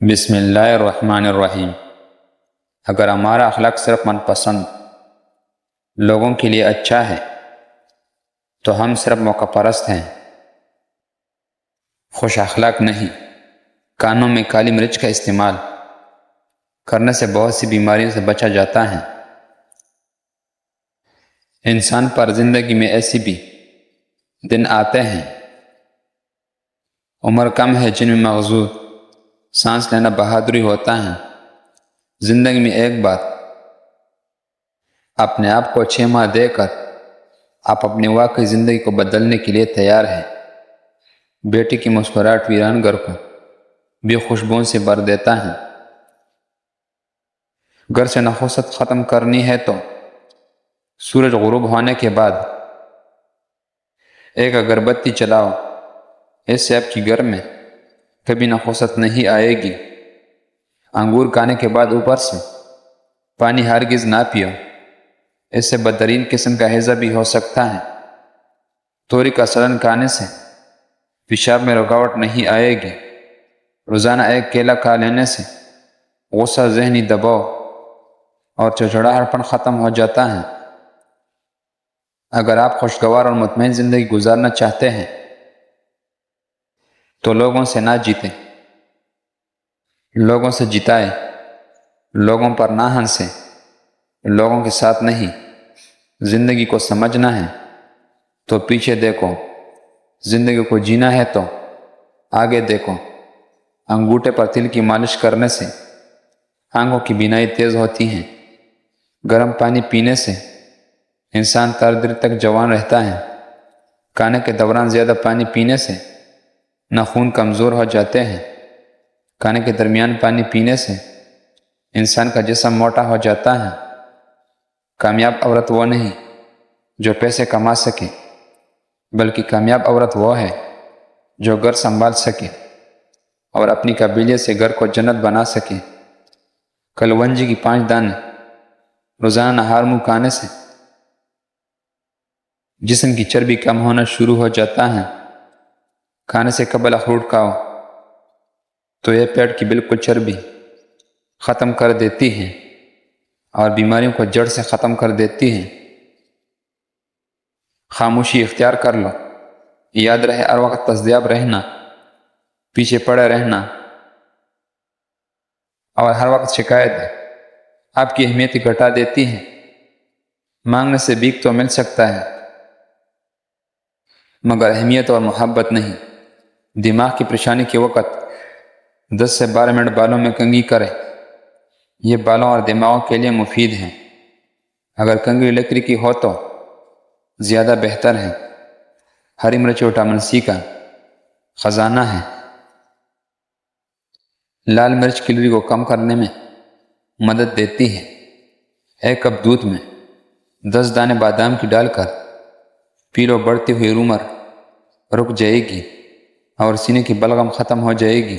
بسم اللہ الرحمن الرحیم۔ اگر ہمارا اخلاق صرف من پسند لوگوں کے لیے اچھا ہے تو ہم صرف موقع پرست ہیں، خوش اخلاق نہیں۔ کانوں میں کالی مرچ کا استعمال کرنے سے بہت سی بیماریوں سے بچا جاتا ہے۔ انسان پر زندگی میں ایسی بھی دن آتے ہیں، عمر کم ہے جن میں مغزور سانس لینا بہادری ہوتا ہے۔ زندگی میں ایک بار اپنے آپ کو 6 ماہ دے کر آپ اپنی واقعی زندگی کو بدلنے کے لیے تیار ہیں۔ بیٹی کی مسکراہٹ ویران گھر کو بے خوشبوؤں سے بھر دیتا ہے۔ گھر سے نحوست ختم کرنی ہے تو سورج غروب ہونے کے بعد ایک اگربتی چلاؤ، اس سے آپ کی گھر میں کبھی نحوست نہیں آئے گی۔ انگور کھانے کے بعد اوپر سے پانی ہرگز نہ پیو، اس سے بدترین قسم کا ہیضہ بھی ہو سکتا ہے۔ توری کا سالن کھانے سے پیشاب میں رکاوٹ نہیں آئے گی۔ روزانہ ایک کیلا کھا لینے سے غصہ، ذہنی دباؤ اور چڑچڑاہٹ پن ختم ہو جاتا ہے۔ اگر آپ خوشگوار اور مطمئن زندگی گزارنا چاہتے ہیں تو لوگوں سے نہ جیتیں، لوگوں سے جتائیں۔ لوگوں پر نہ ہنسیں، لوگوں کے ساتھ نہیں۔ زندگی کو سمجھنا ہے تو پیچھے دیکھو، زندگی کو جینا ہے تو آگے دیکھو۔ انگوٹھے پر تل کی مالش کرنے سے آنکھوں کی بینائی تیز ہوتی ہے۔ گرم پانی پینے سے انسان دیر تک جوان رہتا ہے۔ کھانے کے دوران زیادہ پانی پینے سے ناخن کمزور ہو جاتے ہیں۔ کھانے کے درمیان پانی پینے سے انسان کا جسم موٹا ہو جاتا ہے۔ کامیاب عورت وہ نہیں جو پیسے کما سکے، بلکہ کامیاب عورت وہ ہے جو گھر سنبھال سکے اور اپنی قابلیت سے گھر کو جنت بنا سکے۔ کلونجی کی 5 دانے روزانہ نہار منہ کھانے سے جسم کی چربی کم ہونا شروع ہو جاتا ہے۔ کھانے سے قبل اخروٹ کھاؤ تو یہ پیٹ کی بالکل چربی ختم کر دیتی ہے اور بیماریوں کو جڑ سے ختم کر دیتی ہے۔ خاموشی اختیار کر لو، یاد رہے ہر وقت دستیاب رہنا، پیچھے پڑے رہنا اور ہر وقت شکایت آپ کی اہمیت گھٹا دیتی ہے۔ مانگنے سے بھیک تو مل سکتا ہے مگر اہمیت اور محبت نہیں۔ دماغ کی پریشانی کے وقت 10 سے 12 منٹ بالوں میں کنگھی کریں، یہ بالوں اور دماغوں کے لیے مفید ہیں۔ اگر کنگھی لکڑی کی ہو تو زیادہ بہتر ہے۔ ہری مرچ وٹامن سی کا خزانہ ہے۔ لال مرچ کیلوری کو کم کرنے میں مدد دیتی ہے۔ 1 کپ دودھ میں 10 دانے بادام کی ڈال کر پی لو، بڑھتی ہوئی عمر رک جائے گی اور سینے کی بلغم ختم ہو جائے گی،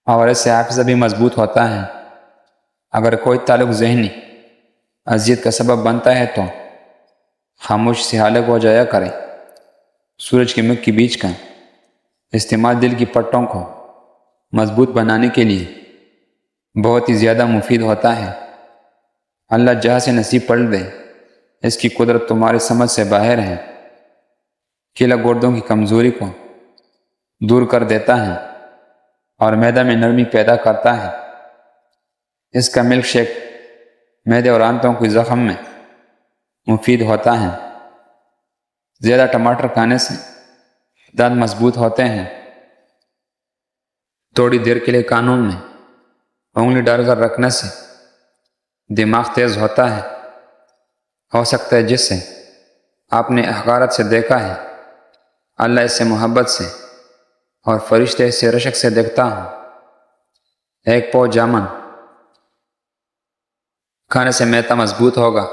اور اس سے حافظہ بھی مضبوط ہوتا ہے۔ اگر کوئی تعلق ذہنی اذیت کا سبب بنتا ہے تو خاموش سے حالق ہو جایا کرے۔ سورج کے مغ کے بیج کا استعمال دل کی پٹھوں کو مضبوط بنانے کے لیے بہت ہی زیادہ مفید ہوتا ہے۔ اللہ جہاں سے نصیب پلٹ دے، اس کی قدرت تمہاری سمجھ سے باہر ہے۔ کیلا گردوں کی کمزوری کو دور کر دیتا ہے اور معدہ میں نرمی پیدا کرتا ہے۔ اس کا ملک شیک معدے اور آنتوں کے زخم میں مفید ہوتا ہے۔ زیادہ ٹماٹر کھانے سے دانت مضبوط ہوتے ہیں۔ تھوڑی دیر کے لیے کانوں میں انگلی ڈال کر رکھنے سے دماغ تیز ہوتا ہے۔ ہو سکتا ہے جس سے آپ نے حقارت سے دیکھا ہے، اللہ اس سے محبت سے اور فرشتے اس سے رشک سے دیکھتا ہوں۔ 1 پاؤ جامن کھانے سے معدہ مضبوط ہوگا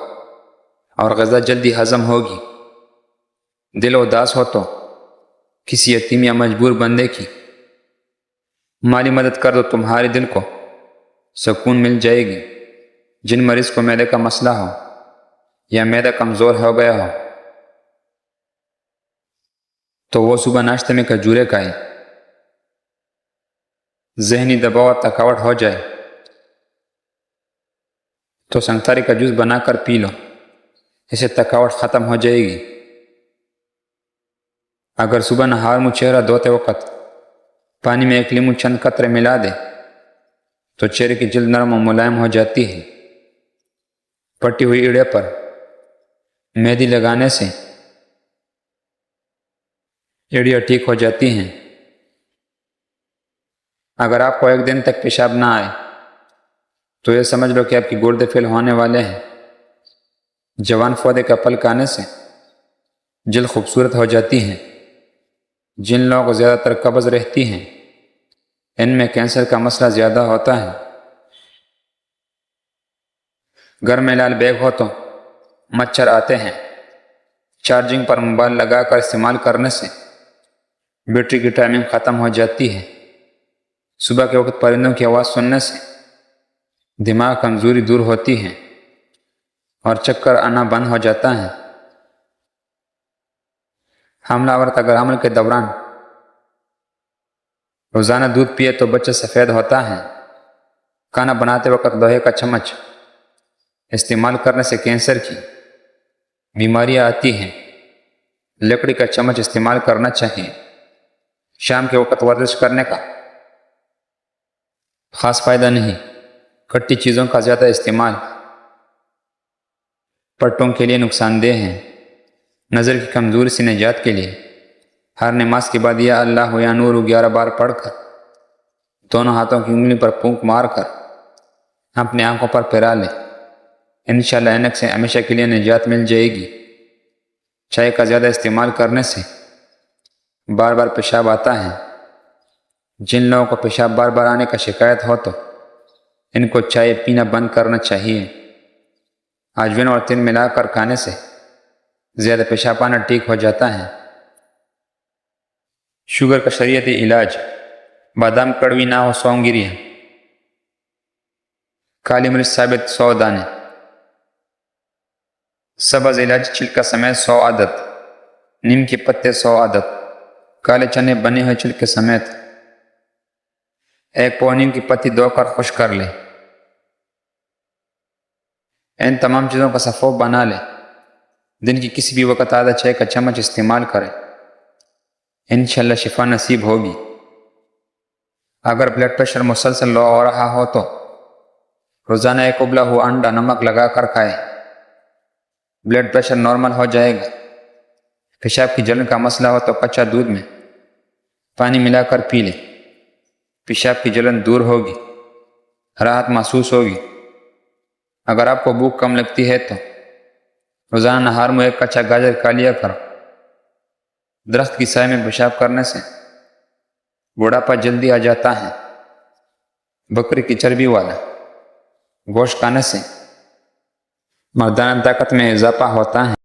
اور غذا جلدی ہضم ہوگی۔ دل اداس ہو تو کسی یتیم یا مجبور بندے کی مالی مدد کر دو، تمہارے دل کو سکون مل جائے گی۔ جن مریض کو معدے کا مسئلہ ہو یا معدہ کمزور ہو گیا ہو تو وہ صبح ناشتے میں کھجوریں کھائیں۔ ذہنی دباؤ اور تھکاوٹ ہو جائے تو سنگتاری کا جوس بنا کر پی لو، اسے تھکاوٹ ختم ہو جائے گی۔ اگر صبح نہار منہ چہرہ دھوتے وقت پانی میں 1 لیمو چند قطرے ملا دے تو چہرے کی جلد نرم و ملائم ہو جاتی ہے۔ پٹی ہوئی ایڑے پر مہندی لگانے سے ایڑیاں ٹھیک ہو جاتی ہیں۔ اگر آپ کو 1 دن تک پیشاب نہ آئے تو یہ سمجھ لو کہ آپ کی گردے فیل ہونے والے ہیں۔ جوان پودے کا پلک آنے سے جلد خوبصورت ہو جاتی ہیں۔ جن لوگوں کو زیادہ تر قبض رہتی ہیں ان میں کینسر کا مسئلہ زیادہ ہوتا ہے۔ گھر میں لال بیگ ہو تو مچھر آتے ہیں۔ چارجنگ پر موبائل لگا کر استعمال کرنے سے بیٹری کی ٹائمنگ ختم ہو جاتی ہے۔ صبح کے وقت پرندوں کی آواز سننے سے دماغ کمزوری دور ہوتی ہے اور چکر آنا بند ہو جاتا ہے۔ حاملہ عورت اگر حمل کے دوران روزانہ دودھ پیے تو بچہ سفید ہوتا ہے۔ کھانا بناتے وقت لوہے کا چمچ استعمال کرنے سے کینسر کی بیماریاں آتی ہیں۔ لکڑی کا چمچ استعمال کرنا چاہیے۔ شام کے وقت ورزش کرنے کا خاص فائدہ نہیں۔ کھٹی چیزوں کا زیادہ استعمال پٹوں کے لیے نقصان دہ ہے۔ نظر کی کمزوری سے نجات کے لیے ہر نماز کے بعد یا اللہ یا نور 11 بار پڑھ کر دونوں ہاتھوں کی انگلی پر پھونک مار کر اپنی آنکھوں پر پھیرا لے۔ انشاءاللہ اینک سے ہمیشہ کے لیے نجات مل جائے گی۔ چائے کا زیادہ استعمال کرنے سے بار بار پیشاب آتا ہے۔ جن لوگوں کو پیشاب بار بار آنے کا شکایت ہو تو ان کو چائے پینا بند کرنا چاہیے۔ اجوائن اور تل ملا کر کھانے سے زیادہ پیشاب آنا ٹھیک ہو جاتا ہے۔ شوگر کا شریعتی علاج بادام کڑوی نہ ہو 100 گریاں، کالی مرچ ثابت 100 دانے، سبز الائچی چھلکا سمیت 100 عدد، نیم کے پتے 100 عدد، کالے چنے بنے ہوئے چھلکے سمیت 1 پاؤ نیم کی پتی دھو کر خشک کر لے۔ ان تمام چیزوں کا سفوف بنا لے۔ دن کی کسی بھی وقت آدھا چائے کا چمچ استعمال کرے، انشاءاللہ شفا نصیب ہوگی۔ اگر بلڈ پریشر مسلسل لو ہو رہا ہو تو روزانہ 1 ابلا ہوا انڈا نمک لگا کر کھائے، بلڈ پریشر نارمل ہو جائے گا۔ پیشاب کی جلن کا مسئلہ ہو تو کچا دودھ میں پانی ملا کر پی لے، پیشاب کی جلن دور ہوگی، راحت محسوس ہوگی۔ اگر آپ کو بھوک کم لگتی ہے تو روزانہ نہار میں 1 کچا گاجر کھا لیا کرو۔ درخت کی سائے میں پیشاب کرنے سے بڑھاپا جلدی آ جاتا ہے۔ بکری کی چربی والا گوشت کھانے سے مردانہ طاقت میں اضافہ ہوتا ہے۔